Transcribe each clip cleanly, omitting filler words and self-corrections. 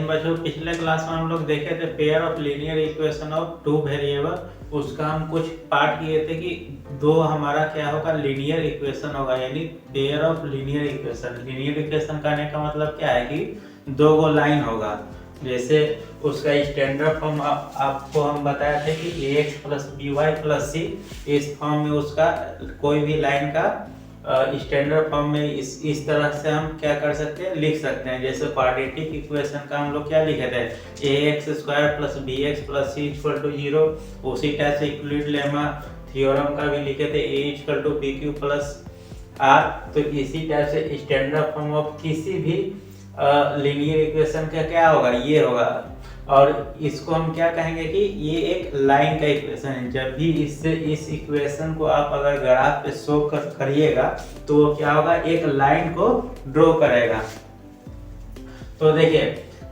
लेकिन बच्चों पिछले क्लास में हम लोग देखे थे pair of linear equation of two variable, उसका हम कुछ पार्ट किए थे कि दो हमारा क्या होगा लीनियर इक्वेशन होगा, यानी pair of linear equation. Linear equation कहने का मतलब क्या है कि दो गो लाइन होगा। जैसे उसका स्टैंडर्ड फॉर्म आपको हम बताए थे कि ax plus B Y plus C, इस फॉर्म में उसका कोई भी लाइन का स्टैंडर्ड फॉर्म में इस तरह से हम क्या कर सकते हैं, लिख सकते हैं। जैसे क्वाड्रेटिक इक्वेशन का हम लोग क्या लिखे थे, ax square plus B X plus C equal to 0। उसी टाइप से यूक्लिड लेमा थ्योरम का भी लिखे थे a equal to B Q plus R. तो इसी टाइप से स्टैंडर्ड फॉर्म ऑफ किसी भी लीनियर इक्वेशन का क्या होगा, ये होगा। और इसको हम क्या कहेंगे कि ये एक लाइन का इक्वेशन है। जब भी इससे इस इक्वेशन को आप अगर ग्राफ पे शो करिएगा तो वो क्या होगा, एक लाइन को ड्रॉ करेगा। तो देखिए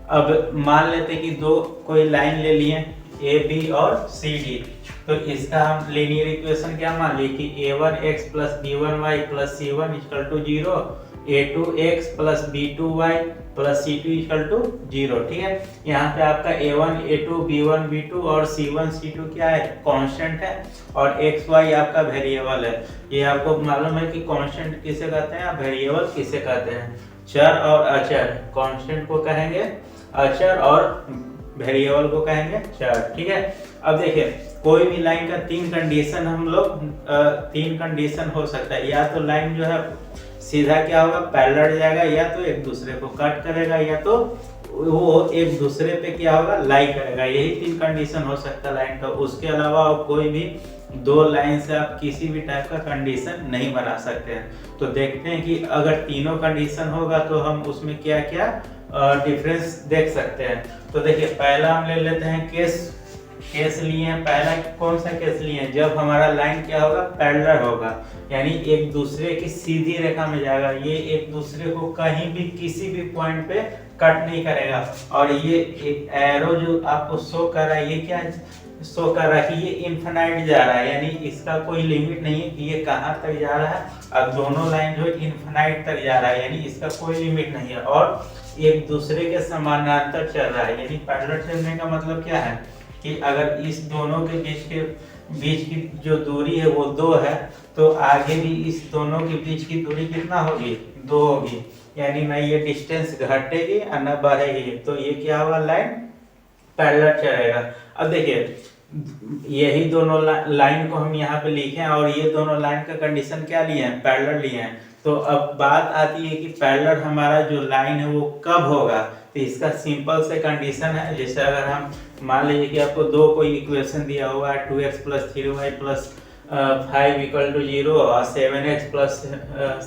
अब मान लेते कि दो कोई लाइन ले लिए ए बी और सी डी, तो इसका हम लीनियर इक्वेशन क्या मान लिए कि a1x plus b1y plus c1 equal to 0, a2x plus b2y plus c2 equal to 0। ठीक है, यहाँ पे आपका a1 a2 b1 b2 और c1 c2 क्या है, कांस्टेंट है, और x y आपका वेरिएबल है। ये आपको मालूम है कि कांस्टेंट किसे कहते हैं, वेरिएबल किसे कहते हैं, चर और अचर। कांस्टेंट को कहेंगे अचर और वेरिएबल को कहेंगे चर। ठीक है, अब देखिए कोई भी लाइन का तीन कंडीशन हम लोग तीन कंडीशन हो सकता है। या तो लाइन जो है सीधा क्या होगा, पैरेलल जाएगा, या तो एक दूसरे को कट करेगा, या तो वो एक दूसरे पे क्या होगा, लाई करेगा। यही तीन कंडीशन हो सकता है लाइन का। उसके अलावा कोई भी दो लाइन से आप किसी भी टाइप का कंडीशन नहीं बना सकते हैं। तो देखते हैं कि अगर तीनों कंडीशन होगा तो हम उसमें क्या क्या डिफरेंस देख सकते हैं। तो देखिए पहला हम ले लेते हैं केस लिए हैं। पहला कौन सा केस लिए हैं, जब हमारा लाइन क्या होगा, पैरेलल होगा, यानी एक दूसरे की सीधी रेखा में जाएगा। ये एक दूसरे को कहीं भी किसी भी पॉइंट पे कट नहीं करेगा। और ये एक एरो जो आपको शो कर रहा है, ये क्या शो कर रहा है कि ये इनफिनाइट जा रहा है, यानी इसका कोई लिमिट नहीं है कि ये कहाँ तक जा रहा है। अब दोनों लाइन जो इनफिनाइट तक जा रहा है, यानी इसका कोई लिमिट नहीं है, और एक दूसरे के समानांतर चल रहा है। यानी पैरेलल चलने का मतलब क्या है कि अगर इस दोनों के बीच की जो दूरी है वो 2 है, तो आगे भी इस दोनों के बीच की दूरी कितना होगी, 2 होगी। यानी ना ये डिस्टेंस घटेगी और ना बढ़ेगी। तो ये क्या होगा, लाइन पैरेलल चलेगा। अब देखिए यही दोनों लाइन को हम यहाँ पे लिखे और ये दोनों लाइन का कंडीशन क्या लिए हैं, पैरेलल लिए हैं। तो अब बात आती है कि पैरेलल हमारा जो लाइन है वो कब होगा। तो इसका सिंपल से कंडीशन है, जैसे अगर हम मान लीजिए कि आपको दो कोई इक्वेशन दिया हुआ है 2x plus 3y plus 5 equal to 0 और 7x plus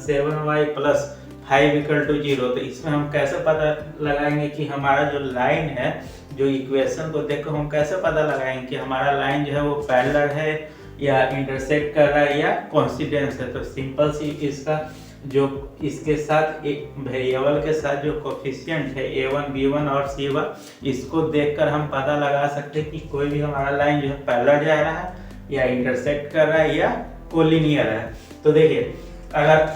7y plus 5 equal to 0। तो इसमें हम कैसे पता लगाएंगे कि हमारा जो लाइन है, जो इक्वेशन को देखकर हम कैसे पता लगाएंगे कि हमारा लाइन जो है वो पैरेलल है या इंटरसेक्ट कर रहा है या कोइंसिडेंस है। तो सिंपल सी इसका जो इसके साथ एक वेरिएबल के साथ जो कोफिशिएंट है a1 b1 और c1, इसको देखकर हम पता लगा सकते हैं कि कोई भी हमारा लाइन जो है पैरेलल जा रहा है या इंटरसेक्ट कर रहा है या कोलिनियर है। तो देखिए अगर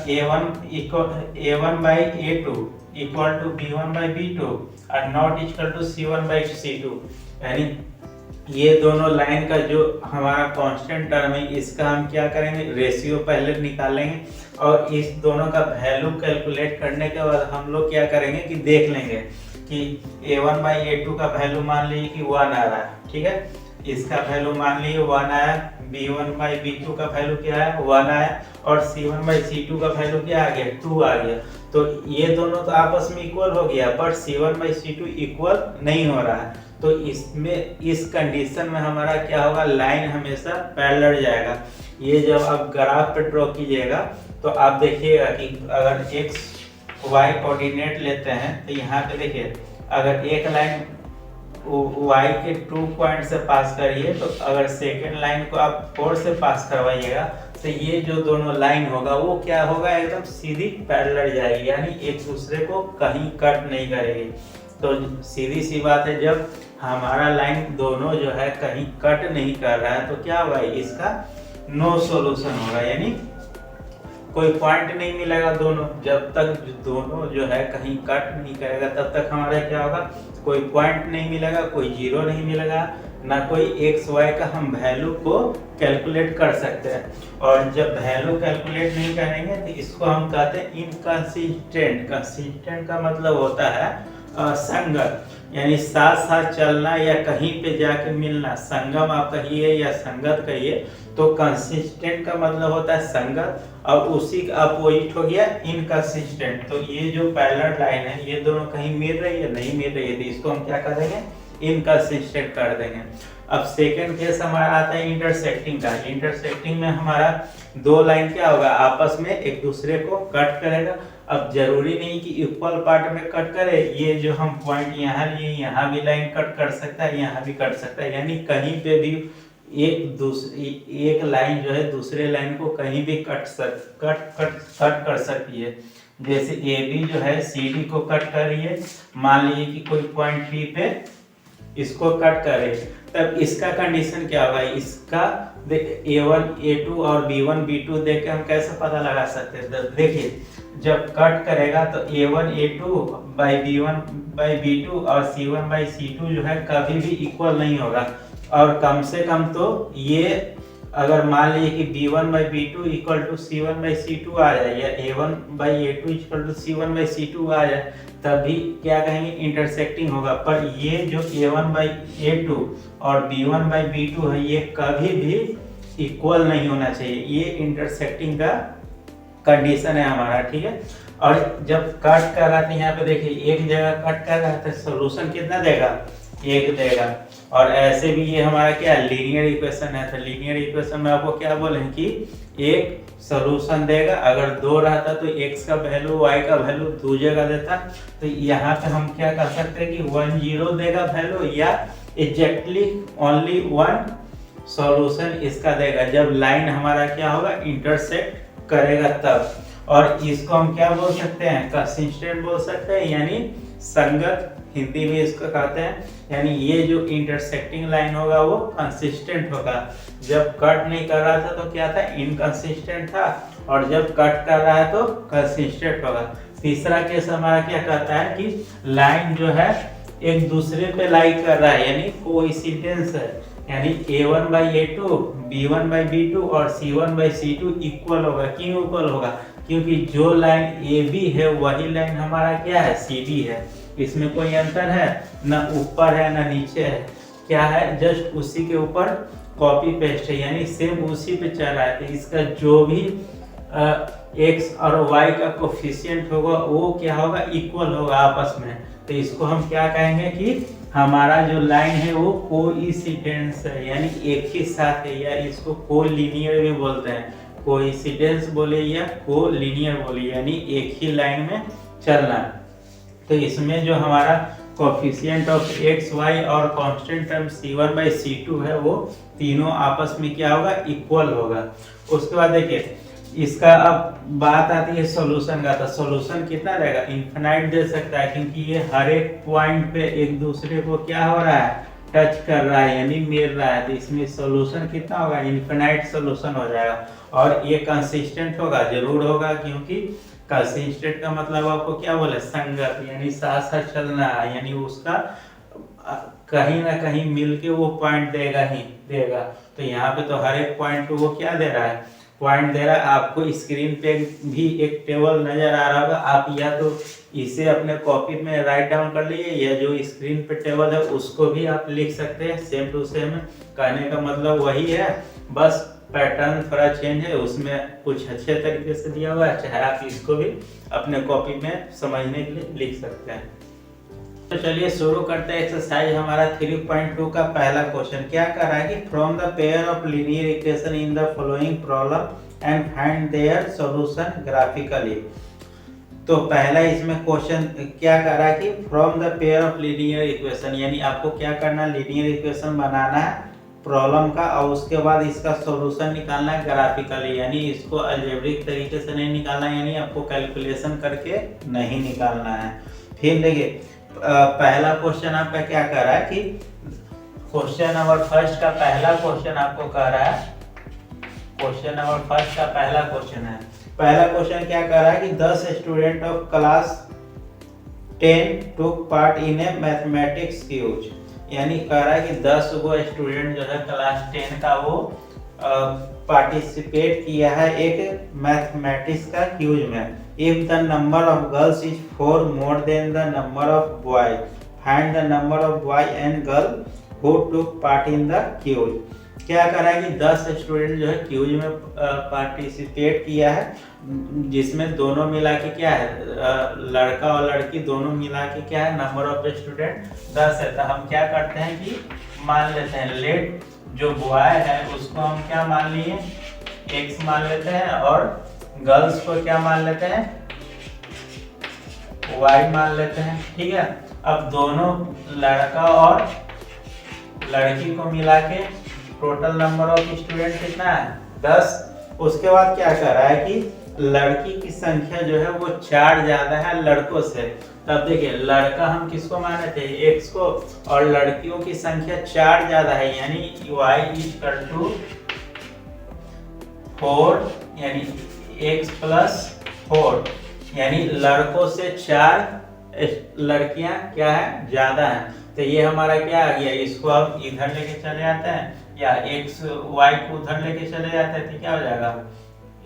a1 by a2 equal to b1 by b2 और not equal to c1 by c2, यानी ये दोनों लाइन का जो हमारा कांस्टेंट टर्म है, इसका हम क्या करेंगे, रेशियो पहले निकालेंगे और इस दोनों का वैल्यू कैलकुलेट करने के बाद हम लोग क्या करेंगे कि देख लेंगे कि a1 बाई a2 का वैल्यू मान लीजिए कि 1 आ रहा है। ठीक है, इसका वैल्यू मान लीजिए 1 आया, b1 बाई b2 का वैल्यू क्या है, 1 आया, और c1 बाई c2 का वैल्यू क्या आ गया, 2 आ गया। तो ये दोनों तो आपस में इक्वल हो गया, पर c1 बाई c2 इक्वल नहीं हो रहा है। तो इसमें इस कंडीशन में हमारा क्या होगा, लाइन हमेशा पैरेलल जाएगा। ये जब आप ग्राफ पे ड्रॉ कीजिएगा तो आप देखिएगा कि अगर x y कोऑर्डिनेट लेते हैं तो यहाँ पे देखिए अगर एक लाइन y के 2 पॉइंट से पास करिए, तो अगर सेकेंड लाइन को आप 4 से पास करवाइएगा तो ये जो दोनों लाइन होगा वो क्या होगा, एकदम सीधी पैरेलल जाएगी, यानी एक दूसरे को कहीं कट नहीं करेगी। तो सीधी सी बात है, जब हमारा लाइन दोनों जो है कहीं कट नहीं कर रहा है तो क्या होगा, इसका नो सॉल्यूशन होगा, यानी कोई पॉइंट नहीं मिलेगा दोनों। जब तक दोनों जो है कहीं कट नहीं करेगा तब तक हमारा क्या होगा, कोई पॉइंट नहीं मिलेगा, कोई जीरो नहीं मिलेगा, ना कोई एक्स वाई का हम वैल्यू को कैलकुलेट कर सकते हैं। और जब वैल्यू कैलकुलेट नहीं करेंगे तो इसको हम कहते हैं इनकंसिस्टेंट। कंसिस्टेंट का मतलब होता है संगत, यानी साथ साथ चलना या कहीं पे जाके मिलना। संगम आप कहिए या संगत कहिए, तो कंसिस्टेंट का मतलब होता है संगत, और उसी का अपोजिट हो गया इनकंसिस्टेंट। तो ये जो पैरेलल लाइन है ये दोनों कहीं मिल रही है, नहीं मिल रही है, तो इसको हम क्या करेंगे, इनकंसिस्टेंट कर देंगे। अब सेकंड केस हमारा आता है इंटरसेक्टिंग का। इंटरसेक्टिंग में हमारा दो लाइन क्या होगा, आपस में एक दूसरे को कट करेगा। अब जरूरी नहीं कि इक्वल पार्ट में कट करे, ये जो हम पॉइंट यहाँ लिए यहाँ भी लाइन कट कर सकता है, यहाँ भी कट सकता है, यानी कहीं पे भी एक लाइन जो है दूसरे लाइन को कहीं भी कट कर सकती है। जैसे ए बी जो है सी डी को कट कर रही है, मान लीजिए कि कोई पॉइंट बी पे इसको कट करे, तब इसका कंडीशन क्या होगा, इसका A1 A2 और B1 B2 देख के हम कैसे पता लगा सकते हैं। देखिए जब कट करेगा तो A1 A2 by B1 by B2 और C1 बाई C2 जो है कभी भी इक्वल नहीं होगा। और कम से कम तो ये अगर मान लीजिए कि B1 by B2 equal to C1 by C2 आ जाए, या A1 by A2 equal to C1 by C2 आ जाए, तभी क्या कहेंगे, इंटरसेक्टिंग होगा। पर ये जो A1 बाई A2 और B1 बाई B2 है ये कभी भी इक्वल नहीं होना चाहिए, ये इंटरसेक्टिंग का कंडीशन है हमारा, ठीक है। और जब कट कर रहा है यहाँ पे देखिए एक जगह कट कर रहा है तो सोल्यूशन कितना देगा, एक देगा। और ऐसे भी ये हमारा क्या लीनियर इक्वेशन है, तो लीनियर इक्वेशन में आपको क्या बोले कि एक सॉल्यूशन देगा। अगर दो रहता तो x का वैल्यू y का वैल्यू दो जगह देता, तो यहाँ पे हम क्या कर सकते हैं कि 1 0 देगा वैल्यू, या एग्जैक्टली ओनली वन सॉल्यूशन इसका देगा जब लाइन हमारा क्या होगा, इंटरसेक्ट करेगा तब। और इसको हम क्या बोल सकते हैं, कंसिस्टेंट बोल सकते हैं, यानी संगत हिंदी में इसको कहते हैं। यानी ये जो इंटरसेक्टिंग लाइन होगा वो कंसिस्टेंट होगा। जब कट नहीं कर रहा था तो क्या था, इनकंसिस्टेंट था, और जब कट कर रहा है तो कंसिस्टेंट होगा। तीसरा केस हमारा क्या कहता है कि लाइन जो है एक दूसरे पे लाई कर रहा है, यानी कोइंसिडेंस है, यानी A1 by A2, B1 by B2 और C1 बाई C2 इक्वल होगा। क्यों इक्वल होगा, क्योंकि जो लाइन AB है वही लाइन हमारा क्या है, CD है। इसमें कोई अंतर है ना, ऊपर है ना नीचे है, क्या है, जस्ट उसी के ऊपर कॉपी पेस्ट है, यानी सेम उसी पे चल रहा है। तो इसका जो भी x और y का कोफिशिएंट होगा वो क्या होगा, इक्वल होगा आपस में। तो इसको हम क्या कहेंगे कि हमारा जो लाइन है वो कोइंसिडेंस है, यानी एक ही साथ है, या इसको कोलिनियर भी बोलते हैं। कोइंसिडेंस बोले या कोलिनियर बोले, यानी एक ही लाइन में चलना। तो इसमें जो हमारा कोफिशिएंट ऑफ एक्स वाई और constant term C1 by C2 है वो तीनों आपस में क्या होगा, इक्वल होगा। उसके बाद देखिए इसका अब बात आती है सॉल्यूशन का। तो सॉल्यूशन कितना रहेगा, इनफिनाइट दे सकता है, क्योंकि ये हर एक पॉइंट पे एक दूसरे को क्या हो रहा है, टच कर रहा है, यानी मिल रहा है। तो इसमें सॉल्यूशन कितना होगा, इनफिनाइट सॉल्यूशन हो जाएगा। और ये कंसिस्टेंट होगा, जरूर होगा, क्योंकि कंसिस्टेंट का मतलब आपको क्या बोले, संगत, यानी साथ साथ चलना है, यानी उसका कहीं ना कहीं मिलके वो पॉइंट देगा ही देगा। तो यहाँ पे तो हर एक पॉइंट पे वो क्या दे रहा है, पॉइंट दे रहा है। आपको स्क्रीन पे भी एक टेबल नजर आ रहा होगा, आप या तो इसे अपने कॉपी में राइट डाउन कर लीजिए, या जो स्क्रीन पे टेबल है उसको भी आप लिख सकते हैं, सेम टू सेम। कहने का मतलब वही है, बस पैटर्न थोड़ा चेंज है, उसमें कुछ अच्छे तरीके से दिया हुआ है, चाहे आप इसको भी अपने कॉपी में समझने के लिए लिख सकते हैं। तो चलिए शुरू करते हैं एक्सरसाइज हमारा 3.2 का पहला क्वेश्चन। क्या कर रहा है कि from the pair of linear equation in the following problem and find their solution graphically. तो पहला इसमें क्वेश्चन क्या कर रहा है कि from the pair of linear equation, यानी आपको क्या करना है, लीनियर इक्वेशन बनाना है प्रॉब्लम का, और उसके बाद इसका सॉल्यूशन निकालना है ग्राफिकली, यानी इसको अलजेब्रिक तरीके से नहीं निकालना है, यानी आपको कैलकुलेशन करके नहीं निकालना है। फिर देखिए पहला क्वेश्चन आपका क्या कर रहा है कि क्वेश्चन नंबर फर्स्ट का पहला क्वेश्चन आपको कह रहा है, क्वेश्चन नंबर फर्स्ट का पहला क्वेश्चन है। पहला क्वेश्चन क्या कर रहा है कि 10 student of class 10 took part in a mathematics quiz, यानी कह रहा है कि 10 गो स्टूडेंट जो है क्लास 10 का वो पार्टिसिपेट किया है एक मैथमेटिक्स का क्यूज में। If the number of girls is 4 more than the number of boy, find the number of boy and girl who took part in the quiz. क्या करा है कि 10 स्टूडेंट जो है क्यूज में पार्टिसिपेट किया है, जिसमें दोनों मिला के क्या है, लड़का और लड़की दोनों मिला के क्या है, नंबर ऑफ स्टूडेंट 10 है। तो हम क्या करते हैं कि मान लेते हैं लेट जो बॉय है उसको हम क्या मान लिए, x मान लेते हैं, और गर्ल्स को क्या मान लेते हैं, y मान लेते हैं। ठीक है, अब दोनों लड़का और लड़की को मिला के टोटल नंबर ऑफ स्टूडेंट कितना है, 10। उसके बाद क्या कर रहा है कि लड़की की संख्या जो है वो 4 ज्यादा है लड़कों से। तब देखिए लड़का हम किसको माने थे, x को, और लड़कियों की संख्या 4 ज्यादा है, यानी y इक्वल टू 4, यानी x प्लस 4, यानी लड़कों से 4 लड़कियां क्या है, ज्यादा है। तो ये हमारा क्या आ गया, इसको अब इधर लेके चले आते हैं, या x y को उधर लेके चले जाते हैं, तो क्या हो जाएगा,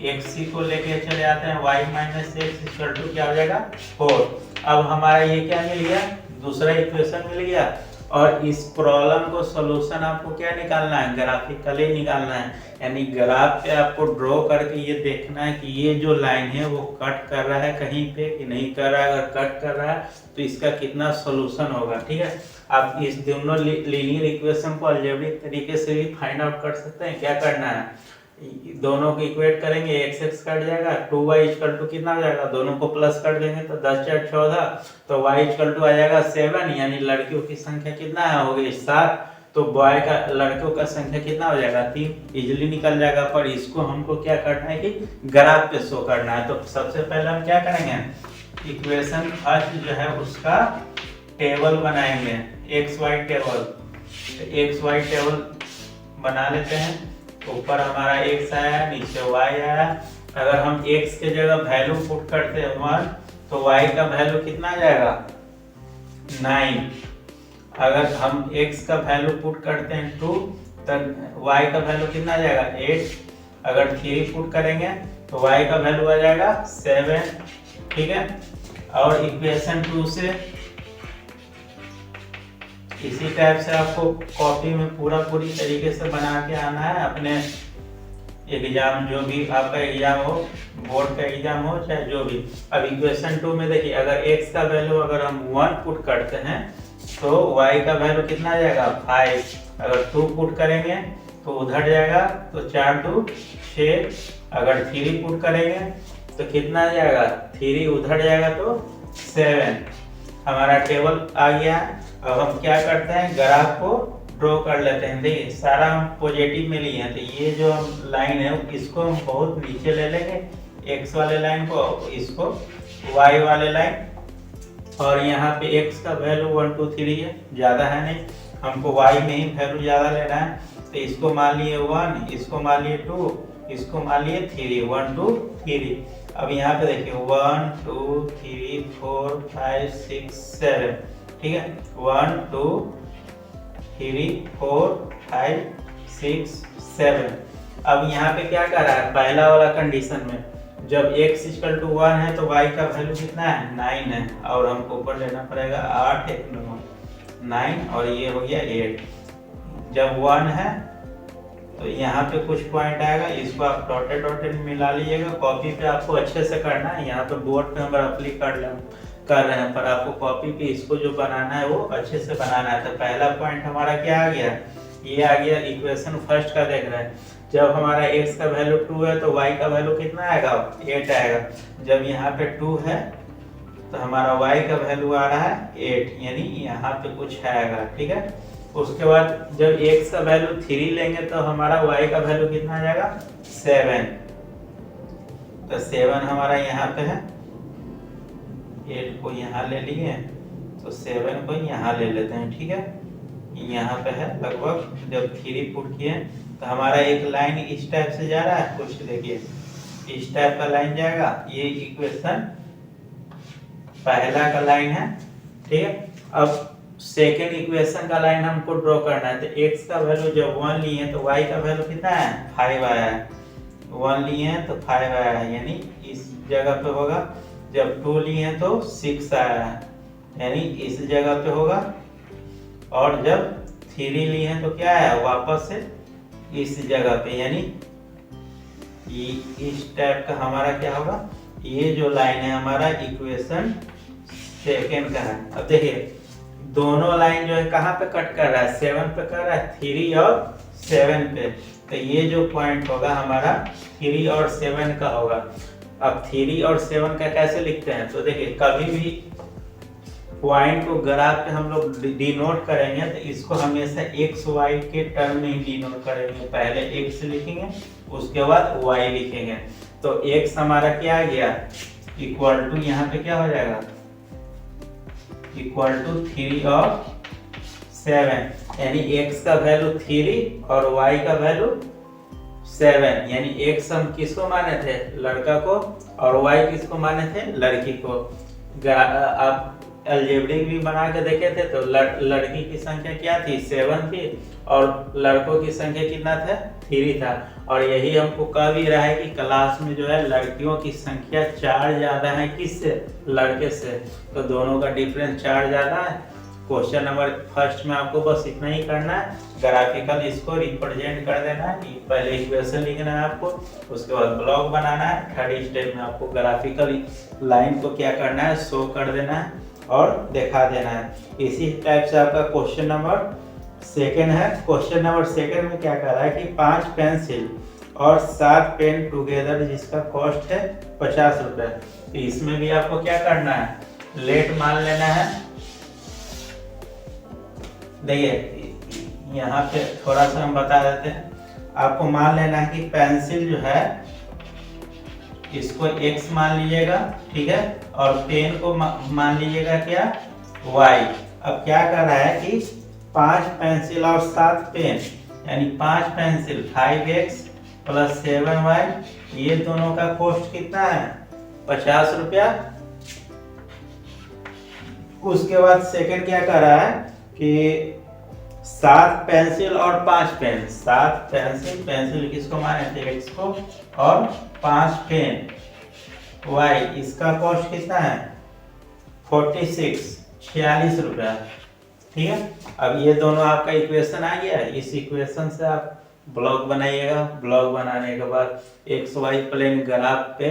x को लेके चले आते हैं, y minus X equal to क्या हो जाएगा 4। अब हमारा ये क्या मिल गया, दूसरा इक्वेशन मिल गया। और इस प्रॉब्लम को सॉल्यूशन आपको क्या निकालना है, ग्राफिकली निकालना है, यानी ग्राफ पे आपको ड्रॉ करके ये देखना है कि ये जो लाइन है वो कट कर रहा है कहीं पे कि नहीं कर रहा है। अगर कट कर रहा है तो इसका कितना सॉल्यूशन होगा। ठीक है, आप इस दोनों लीनियर इक्वेशन को अलजेब्रिक तरीके से भी फाइंड आउट कर सकते हैं। क्या करना है, दोनों को इक्वेट करेंगे, x x कट जाएगा, 2y इक्वल टू कितना हो जाएगा, दोनों को प्लस कर देंगे तो 10 4 14, तो y इक्वल टू आ जाएगा 7, यानी लड़कियों की संख्या कितना है, हो गई 7, तो बॉय का लड़कों का संख्या कितना हो जाएगा 3, इजीली निकल जाएगा। पर इसको हमको क्या करना है कि ग्राफ पे शो करना है। तो सबसे पहले हम क्या करेंगे, इक्वेशन फर्स्ट जो है उसका टेबल बनाएंगे, X Y table. X Y table बना लेते हैं, ऊपर हमारा x आया, नीचे y आया। अगर हम x के जगह वैल्यू पुट करते हैं 1, तो y का वैल्यू कितना आ जाएगा 9। अगर हम x का वैल्यू पुट करते हैं 2, तो y का वैल्यू कितना आ जाएगा 8। अगर 3 पुट करेंगे तो y का वैल्यू आ जाएगा 7। ठीक है, और इक्वेशन 2 से इसी टाइप से आपको कॉपी में पूरी तरीके से बना के आना है। अपने एग्जाम जो भी आपका एग्जाम हो, बोर्ड का एग्जाम हो चाहे जो भी। अब इक्वेशन 2 में देखिए, अगर x का वैल्यू अगर हम 1 पुट करते हैं तो y का वैल्यू कितना आ जाएगा 5। अगर 2 पुट करेंगे तो उधर जाएगा, तो 4 2 6। अगर 3 पुट करेंगे तो कितना आ जाएगा 3, उधर जाएगा तो 7। हमारा टेबल आ गया। अब हम क्या करते हैं, ग्राफ को ड्रॉ कर लेते हैं। देखिए सारा हम पॉजिटिव में लिए हैं, तो ये जो लाइन है इसको हम बहुत नीचे ले लेंगे, x वाले लाइन को, इसको y वाले लाइन, और यहाँ पे x का वैल्यू 1 2 3 है, ज़्यादा है नहीं, हमको y में ही वैल्यू ज़्यादा लेना है। तो इसको मान लिए 1, इसको मान लिए 2, इसको मान लिए 3, 1 2 3। अब यहाँ पे देखिए 1 2 3 4 5 6 7। ठीक है, 1 2 3 4 5 6 7। अब यहाँ पे क्या कर रहा है, पहला वाला कंडीशन में जब x इक्वल टू 1 है तो y का वैल्यू कितना है 9 है, और हमको ऊपर लेना पड़ेगा 8 1 9, और ये हो गया 8। जब 1 है तो यहाँ पे कुछ पॉइंट आएगा, इसको आप डॉटेड मिला लीजिएगा। कॉपी पे आपको अच्छे से करना है, यहाँ पे बोर्ड पे हम रफली कर रहे हैं, पर आपको कॉपी पे इसको जो बनाना है वो अच्छे से बनाना है। तो पहला पॉइंट हमारा क्या आ गया, ये आ गया इक्वेशन फर्स्ट का। देख रहे हैं, जब हमारा x का वैल्यू 2 है तो y का वैल्यू कितना आएगा 8 आएगा। जब यहाँ पे 2 है तो हमारा y का वैल्यू आ रहा है 8, यानी यहाँ पे कुछ आएगा। ठीक है, उसके बाद जब x का वैल्यू 3 लेंगे तो हमारा y का वैल्यू कितना आ जाएगा 7। तो 7 हमारा यहाँ पे है, 8 को यहाँ ले लिए तो 7 को यहाँ ले लेते हैं। ठीक है, यहाँ पे है लगभग, जब 3 पुट किए तो हमारा एक लाइन इस टाइप से जा रहा है, कुछ देखिए इस टाइप का लाइन जाएगा। ये इक्वेशन पहला का लाइन है, ठीक है। अब सेकेंड इक्वेशन का लाइन हमको ड्रॉ करना है। तो x का वैल्यू जब 1 लिए हैं तो y का वैल्यू कितना है, 5 आया है। 1 लिए हैं तो 5 आया है, यानी इस जगह पे होगा। जब 2 लिए हैं तो 6 आया है, यानी इस जगह पे होगा। और जब 3 लिए हैं तो क्या है, वापस से इस जगह पे, यानी इस टाइप का हमारा क्या होगा। ये जो लाइन है हमारा इक्वेशन सेकेंड का है। अब देखिए दोनों लाइन जो है कहाँ पे कट कर रहा है, 7 पे कर रहा है, 3 और 7 पे। तो ये जो पॉइंट होगा हमारा 3 और 7 का होगा। अब 3 और 7 का कैसे लिखते हैं, तो देखिए कभी भी पॉइंट को ग्राफ पे हम लोग डिनोट करेंगे तो इसको हमेशा एक्स वाई के टर्म में ही डिनोट करेंगे। पहले एक्स लिखेंगे, उसके बाद वाई लिखेंगे। तो एक्स हमारा क्या आ गया, इक्वल टू, यहाँ पे क्या हो जाएगा, इक्वल टू 3 और 7, यानी x का वैल्यू 3 और y का वैल्यू 7। यानी x हम किसको माने थे, लड़का को, और y किसको माने थे, लड़की को। आप अलजेब्रिक भी बना के देखे थे तो लड़की की संख्या क्या थी, 7 थी, और लड़कों की संख्या कितना था, 3 था। और यही हमको कह भी रहा है कि क्लास में जो है लड़कियों की संख्या 4 ज़्यादा है किससे, लड़के से। तो दोनों का डिफरेंस 4 ज़्यादा है। क्वेश्चन नंबर फर्स्ट में आपको बस इतना ही करना है, ग्राफिकल इसको रिप्रेजेंट कर देना है। पहले इक्वेशन लिखना है आपको, उसके बाद ब्लॉक बनाना है। थर्ड स्टेप में आपको ग्राफिकल लाइन को क्या करना है, शो कर देना है और दिखा देना है। इसी टाइप से आपका क्वेश्चन नंबर सेकेंड है। क्वेश्चन नंबर सेकेंड में क्या कर रहा है कि 5 पेंसिल और 7 पेन टुगेदर जिसका कॉस्ट है 50 रुपये। तो इसमें भी आपको क्या करना है, लेट मान लेना है। देखिए यहाँ पे थोड़ा सा हम बता देते हैं, आपको मान लेना है कि पेंसिल जो है इसको x मान लीजिएगा, ठीक है, और पेन को मान लीजिएगा क्या, y। अब क्या कर रहा है कि 5 पेंसिल और 7 पेन, यानी 5 पेंसिल 5x प्लस 7y, ये दोनों का कॉस्ट कितना है, 50 रुपया। उसके बाद सेकंड क्या कर रहा है कि 7 पेंसिल और 5 पेन, 7 पेंसिल, पेंसिल किसको माने थे, x को, और 5 पेन y, इसका कॉस्ट कितना है, 46 रुपया, ठीक है। अब ये दोनों आपका इक्वेशन आ गया। इस इक्वेशन से आप ब्लॉक बनाइएगा। ब्लॉक बनाने के बाद एक्स वाई प्लेन ग्राफ पे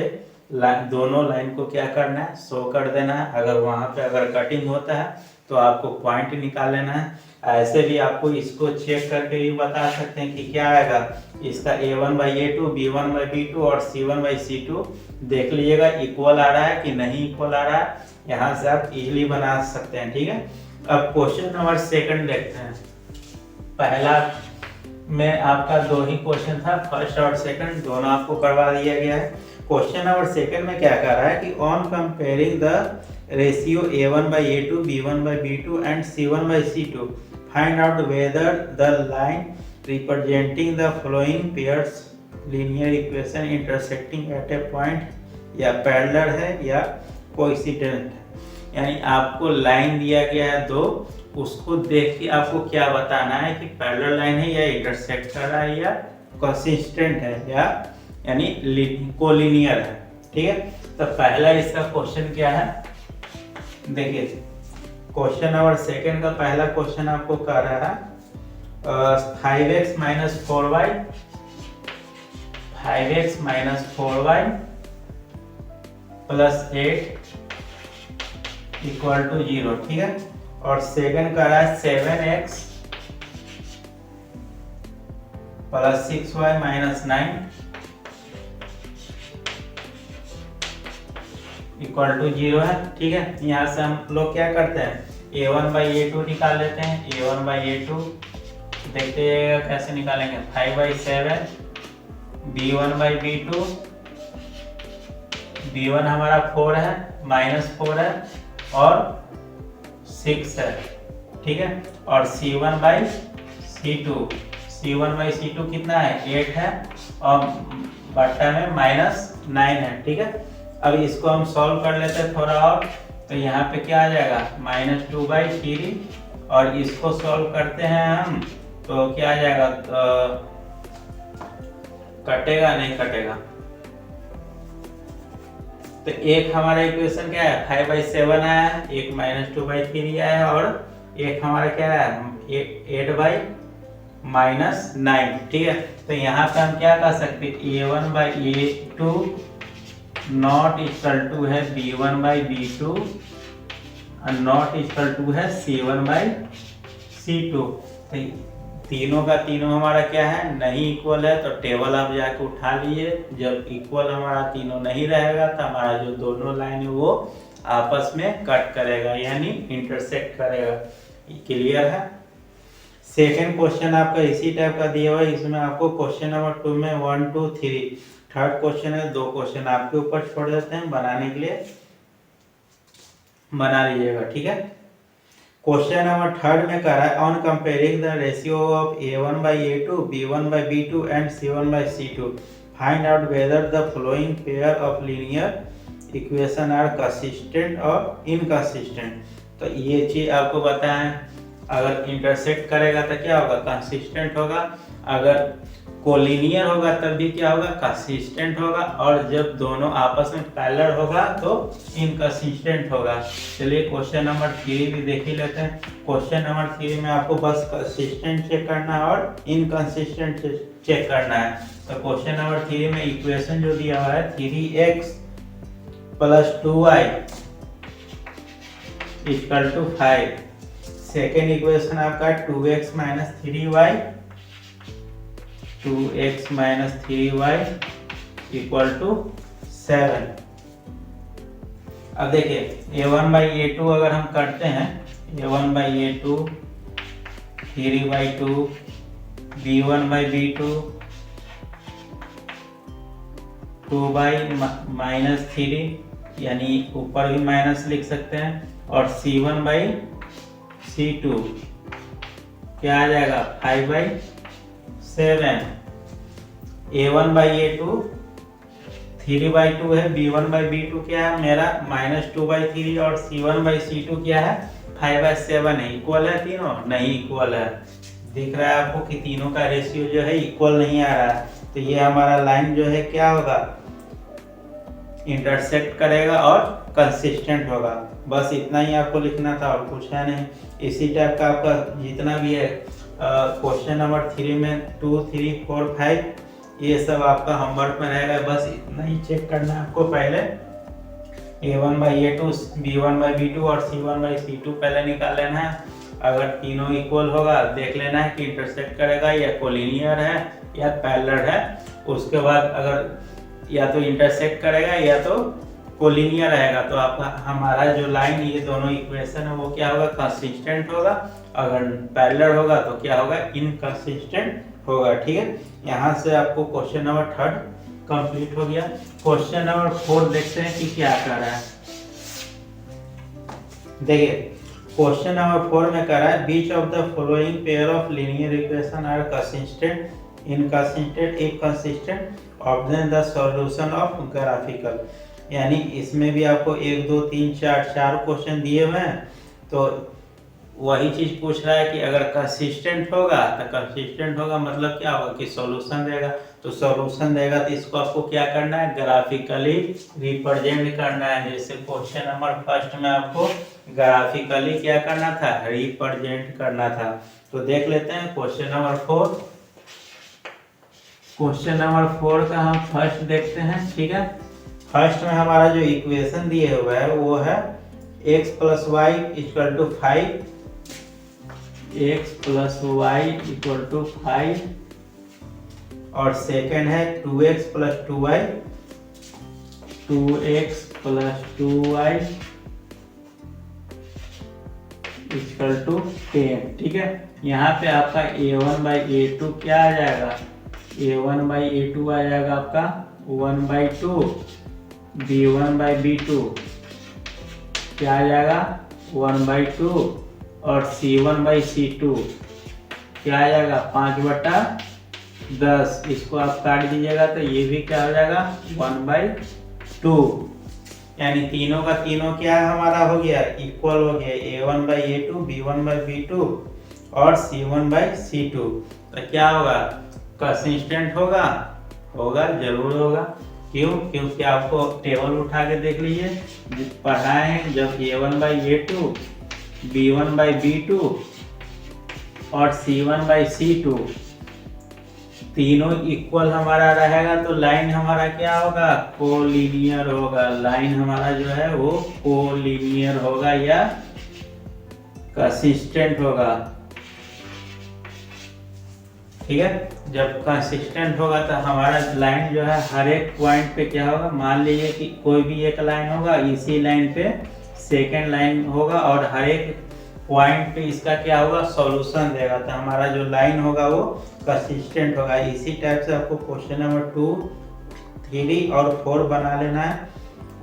दोनों लाइन को क्या करना है, शो कर देना है। अगर वहाँ पे अगर कटिंग होता है तो आपको पॉइंट निकाल लेना है। ऐसे भी आपको इसको चेक करके भी बता सकते हैं कि क्या आएगा, इसका a1/a2, b1/b2 और c1/c2 देख लीजिएगा इक्वल आ रहा है कि नहीं इक्वल आ रहा है। यहाँ से आप इजीली बना सकते हैं, ठीक है। अब क्वेश्चन नंबर सेकंड देखते हैं। पहला में आपका 2 ही क्वेश्चन था, फर्स्ट और सेकंड दोनों आपको करवा दिया गया है। क्वेश्चन नंबर सेकंड में क्या कर रहा है कि on comparing the ratio a1/a2, b1/b2 and c1/c2 find out whether the line representing the following pairs linear equation intersecting at A point या पैरेलल है या कोइंसिडेंट है। यानी आपको लाइन दिया गया है 2, उसको देख के आपको क्या बताना है कि पैरेलल लाइन है या इंटरसेक्ट कर रहा है या कंसिस्टेंट है या यानी कोलिनियर है, ठीक है। तो पहला इसका क्वेश्चन क्या है, देखिए क्वेश्चन नंबर सेकंड का पहला क्वेश्चन आपको कह रहा है 5x minus 4y, 5x minus 4y plus 8 equal to 0, ठीक है। और सेकंड कह रहा है 7x plus 6y minus 9 equal to 0 है, ठीक है। यहाँ से हम लोग क्या करते हैं, a1/a2 निकाल लेते हैं। a1/a2 देखते हैं कैसे निकालेंगे, 5/7 b1/b2, b1 हमारा 4 है, -4 है और 6 है, ठीक है। और c1/c2, c1/c2 कितना है, 8 है और बट्टा में -9 है, ठीक है। अब इसको हम सॉल्व कर लेते हैं थोड़ा और। तो तो यहाँ पे क्या आ जाएगा -2/3, और इसको सॉल्व करते हैं हम तो क्या आ जाएगा, कटेगा नहीं कटेगा। तो एक हमारा इक्वेशन क्या है 5/7 आया, एक -2/3 आया है, और एक हमारा क्या है 8/-9, ठीक है। तो यहाँ पे हम क्या कर सकते हैं, A1/A2 नॉट इक्वल टू है B1/B2 और नॉट इक्वल टू है C1/C2। तो तीनों का तीनों हमारा क्या है नहीं इक्वल है, तो टेबल आप जाके उठा लीजिए। जब इक्वल हमारा तीनों नहीं रहेगा तो हमारा जो दोनों लाइन है वो आपस में कट करेगा, यानी इंटरसेक्ट करेगा। क्लियर है। सेकेंड क्वेश्चन आपका इसी टाइप का दिया हुआ है। इसमें आपको क्वेश्चन नंबर 2 में 1 2 3 थर्ड क्वेश्चन है, 2 क्वेश्चन आपके ऊपर छोड़ देते हैं, बनाने के लिए बना लीजिएगा, ठीक है। क्वेश्चन नंबर थर्ड में कह रहा है on comparing the ratio of A1/A2 B1/B2 and C1/C2 find out whether the following pair of linear equation are consistent और इनकंसिस्टेंट। तो ये चीज आपको बताएं, अगर इंटरसेक्ट करेगा तो क्या होगा कंसिस्टेंट होगा, अगर कोलिनियर होगा तब भी क्या होगा कंसिस्टेंट होगा, और जब दोनों आपस में पैरेलल होगा तो इनकंसिस्टेंट होगा। चलिए क्वेश्चन नंबर 3 भी देख ही लेते हैं। क्वेश्चन नंबर 3 में आपको बस कंसिस्टेंट चेक करना है और इनकंसिस्टेंट चेक करना है। तो क्वेश्चन नंबर 3 में इक्वेशन जो दिया हुआ है 3x + 2y = 5। सेकेंड इक्वेशन आपका 2x - 3y = 7। अब देखिए A1/A2 अगर हम करते हैं, A1/A2 3/2 B1/B2 2/-3, यानी ऊपर भी माइनस लिख सकते हैं, और C1/C2 क्या आ जाएगा 5/7। A1/A2 3/2 है, B1/B2 क्या है मेरा -2/3, और C1/C2 क्या है 5/7 है। इक्वल है तीनों? नहीं इक्वल है। दिख रहा है आपको कि तीनों का रेशियो जो है इक्वल नहीं आ रहा है। तो ये हमारा लाइन जो है क्या होगा इंटरसेक्ट करेगा और कंसिस्टेंट होगा। बस इतना ही आपको लिखना था और कुछ है नहीं। इसी टाइप का आपका जितना भी है क्वेश्चन नंबर 3 में 2 3 4 5 ये सब आपका होमवर्क में रहेगा। बस इतना ही चेक करना है आपको। पहले A1/A2 B1/B2 और C1/C2 पहले निकाल लेना है। अगर तीनों इक्वल होगा देख लेना है कि इंटरसेक्ट करेगा या कोलिनियर है या पैरेलल है। उसके बाद अगर या तो इंटरसेक्ट करेगा या तो कोलिनियर रहेगा, तो आपका हमारा जो लाइन ये दोनों इक्वेशन है वो क्या होगा कंसिस्टेंट होगा। अगर पैरेलल होगा तो क्या होगा इनकंसिस्टेंट होगा, ठीक है। यहाँ से आपको क्वेश्चन नंबर 3 कंप्लीट हो गया। क्वेश्चन नंबर 4 देखते हैं कि क्या कर रहा है। देखिए क्वेश्चन नंबर 4 में कह रहा है which of the following pair of linear equation are consistent inconsistent if consistent obtain the solution of graphical. यानी इसमें भी आपको 1 2 3 4 क्वेश्चन दिए हुए हैं। तो वही चीज पूछ रहा है कि अगर कंसिस्टेंट होगा तो कंसिस्टेंट होगा मतलब क्या होगा कि सॉल्यूशन देगा। तो सॉल्यूशन देगा तो इसको आपको क्या करना है ग्राफिकली रिप्रेजेंट करना है। जैसे क्वेश्चन नंबर 1 में आपको ग्राफिकली क्या करना था रिप्रेजेंट करना था। तो देख लेते हैं क्वेश्चन नंबर 4। क्वेश्चन नंबर 4 का हम फर्स्ट देखते हैं, ठीक है। फर्स्ट में हमारा जो इक्वेशन दिए हुआ है वो है x + y = 5, x + y = 5, और सेकेंड है 2x + 2y 2x + 2y = 10, ठीक है। यहाँ पे आपका A1/A2 क्या आ जाएगा A1/A2 आ जाएगा आपका 1/2, B1/B2 क्या आ जाएगा 1/2, और C1/C2 क्या आ जाएगा 5/10। इसको आप काट दीजिएगा तो ये भी क्या हो जाएगा 1/2। यानी तीनों का तीनों क्या हमारा हो गया, इक्वल हो गया, A1/A2, B1/B2 और C1/C2। तो क्या होगा, कंसिस्टेंट होगा, होगा जरूर होगा। क्यों, क्योंकि आपको टेबल उठा के देख लीजिए, पढ़ाए हैं जब A1/A2, B1/B2 और C1/C2 तीनों इक्वल हमारा रहेगा तो लाइन हमारा क्या होगा, कोलिनियर होगा। लाइन हमारा जो है वो कोलिनियर होगा या कंसिस्टेंट होगा। ठीक है, जब कंसिस्टेंट होगा तो हमारा लाइन जो है हर एक पॉइंट पे क्या होगा, मान लीजिए कि कोई भी एक लाइन होगा, इसी लाइन पे सेकेंड लाइन होगा और हर एक पॉइंट पे इसका क्या होगा, सॉल्यूशन देगा। तो हमारा जो लाइन होगा वो कंसिस्टेंट होगा। इसी टाइप से आपको क्वेश्चन नंबर 2, 3 और 4 बना लेना है।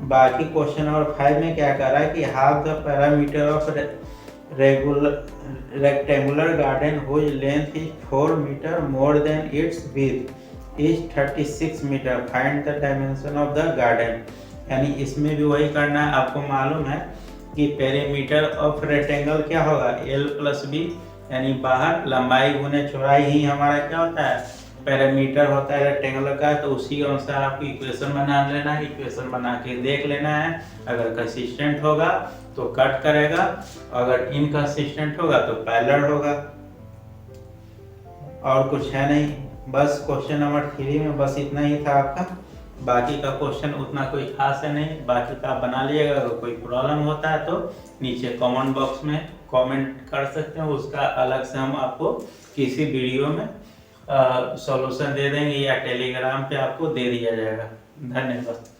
बाकी क्वेश्चन नंबर 5 में क्या कर रहा है कि half the parameter of rectangular garden whose length is 4 meter more than its width is 36 meter. Find the dimension of the garden. यानी इसमें भी वही करना है। आपको मालूम है कि पेरीमीटर ऑफ रेक्टेंगल क्या होगा, L + B, यानी बाहर लंबाई गुने चौड़ाई ही हमारा क्या होता है, पेरीमीटर होता है रेक्टेंगल का। तो उसी अनुसार आपको इक्वेशन बना लेना है, इक्वेशन बना के देख लेना है। अगर कंसिस्टेंट होगा तो कट करेगा, अगर इनकंसिस्टेंट होगा तो पैरेलल होगा। और कुछ है नहीं, बस क्वेश्चन नंबर 3 में बस इतना ही था आपका। बाकी का क्वेश्चन उतना कोई खास है नहीं, बाकी का आप बना लीजिएगा। अगर कोई प्रॉब्लम होता है तो नीचे कमेंट बॉक्स में कमेंट कर सकते हैं, उसका अलग से हम आपको किसी वीडियो में सॉल्यूशन दे देंगे या टेलीग्राम पे आपको दे दिया जाएगा। धन्यवाद।